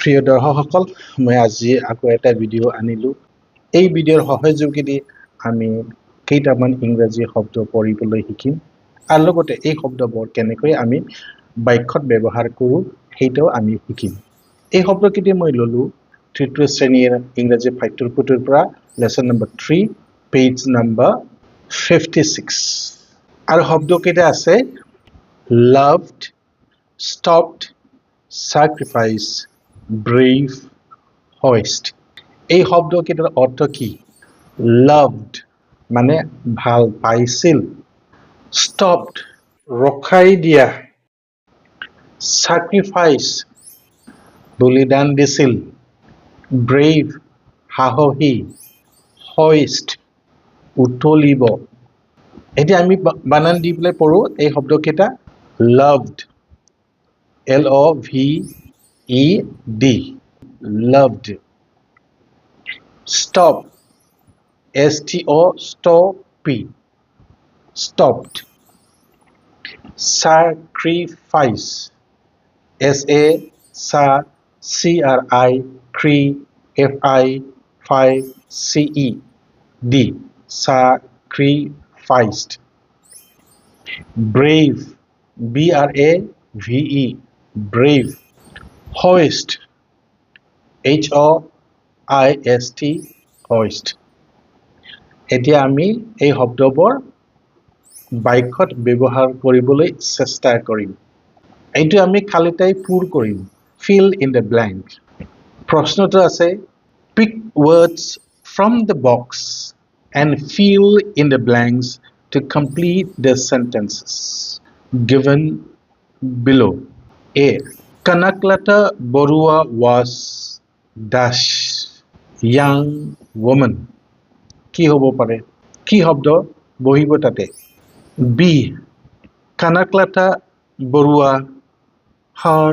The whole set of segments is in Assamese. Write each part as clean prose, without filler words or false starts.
প্ৰিয় দৰ্শকসকল, মই আজি আকৌ এটা ভিডিঅ' আনিলোঁ। এই ভিডিঅ'ৰ সহযোগেদি আমি কেইটামান ইংৰাজী শব্দ পঢ়িবলৈ শিকিম আৰু লগতে এই শব্দবোৰ কেনেকৈ আমি বাক্যত ব্যৱহাৰ কৰোঁ সেইটোও আমি শিকিম। এই শব্দকেইটা মই ল'লোঁ তৃতীয় শ্ৰেণীৰ ইংৰাজী পাঠ্যপুথিৰ পৰা লেচন নম্বৰ 3 পেজ নম্বৰ 56 আৰু শব্দকেইটা আছে loved, stopped, sacrifice, brave, hoist। এই শব্দকেইটাৰ অৰ্থ কি? loved মানে ভাল পাইছিল, stopped ৰখাই দিয়া, sacrifice বলিদান দিছিল, brave সাহসী, hoist উতলিব। এতিয়া আমি বানান দি পেলাই পঢ়ো এই শব্দকেইটা loved L-O-V-E-D loved, stop S-T-O-P stopped, sacrifice S-A-C-R-I-F-I-5-C-E-D sacrificed, brave B-R-A-V-E brave, hoist H-O-I-S-T hoist। এতিয়া আমি এই শব্দবোৰ বাক্যত ব্যৱহাৰ কৰিবলৈ চেষ্টা কৰিম। এইটো আমি খালিটাই পূৰ কৰিম, fill in the blank। প্ৰশ্নটো আছে pick words from the box and fill in the blanks to complete the sentences given below. A. Kanaklata Borua was dash young woman। কি হ'ব পাৰে? কি শব্দ বহিব তাতে? B. Kanaklata Borua her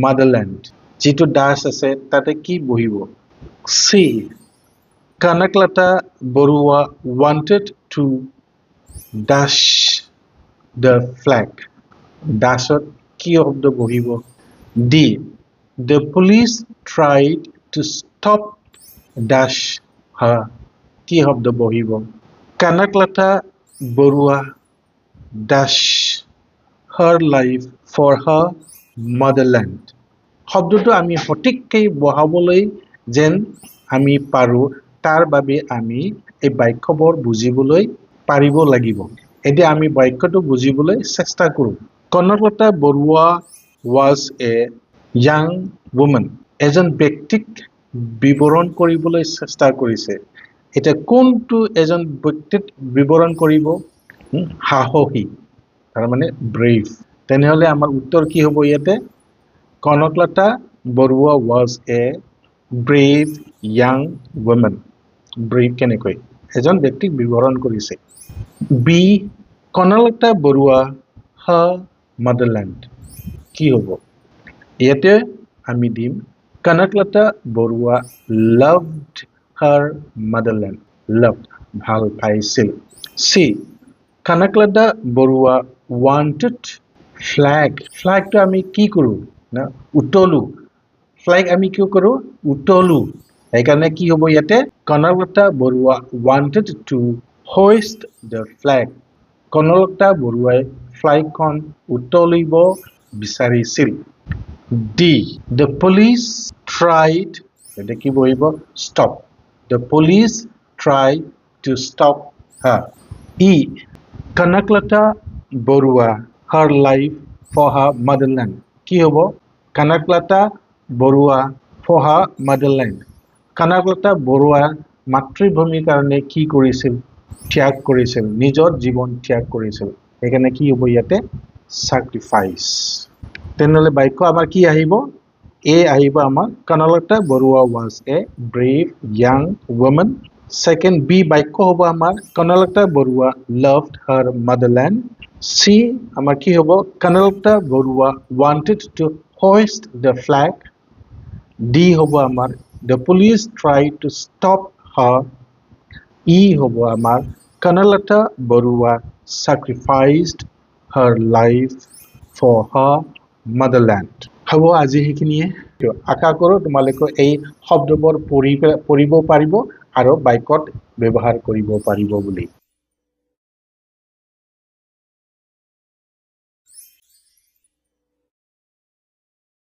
motherland। যিটো dash আছে তাতে কি বহিব? C. Kanaklata Borua wanted to dash the flag। dashত কি শব্দ বহিব? D. The police tried to stop dash her। কি শব্দ বহিব? Kanaklata Borua dash her life for her motherland। শব্দটো আমি সঠিককৈ বহাবলৈ যেন আমি পাৰোঁ তাৰ বাবে আমি এই বাক্যবোৰ বুজিবলৈ পাৰিব লাগিব। এতিয়া আমি বাক্যটো বুজিবলৈ চেষ্টা কৰোঁ। Kanaklata Borua was a young woman। এজন ব্যক্তিক বিৱৰণ কৰিবলৈ চেষ্টা কৰিছে। এতিয়া কোনটো এজন ব্যক্তিক বিৱৰণ কৰিব? সাহসী, তাৰমানে brave। তেনেহ'লে আমাৰ উত্তৰ কি হ'ব ইয়াতে? Kanaklata Borua was a brave young woman। brave কেনেকৈ? এজন ব্যক্তিক বিৱৰণ কৰিছে। B. Kanaklata Borua her motherland। কি হ'ব? ইয়াতে আমি দিম Kanaklata Borua loved her motherland। loved ভাল পাইছিল। C. Kanaklata Borua wanted flag। ফ্লেগটো আমি কি কৰোঁ? না উতলো। ফ্লেগ আমি কি কৰোঁ? উতলো। সেইকাৰণে কি হ'ব ইয়াতে? Kanaklata Borua wanted to hoist the flag। Kanaklata Boruai ফ্লেগখন উতলিব বিচাৰিছিল। D. The police tried এতিয়া কি বহিব? stop। The police tried to stop her। E. Kanaklata Borua her life for her motherland। কি হ'ব? Kanaklata Borua for her motherland। Kanaklata Borua মাতৃভূমিৰ কাৰণে কি কৰিছিল? ত্যাগ কৰিছিল, নিজৰ জীৱন ত্যাগ কৰিছিল। সেইকাৰণে কি হ'ব ইয়াতে? sacrifice। তেনেহ'লে বাক্য আমাৰ কি আহিব? A আহিব আমাৰ Kanaklata Borua was a brave young woman। Second B বাক্য হ'ব আমাৰ Kanaklata Borua loved her motherland। C আমাৰ কি হ'ব? Kanaklata Borua wanted to hoist the flag। D হ'ব আমাৰ the police tried to stop her। E হ'ব আমাৰ Kanaklata Borua sacrificed her life for her motherland। হ'ব আজি সেইখিনিয়ে। আশা কৰোঁ তোমালোকে এই শব্দবোৰ পঢ়িব পাৰিব আৰু বাক্যত ব্যৱহাৰ কৰিব পাৰিব বুলি।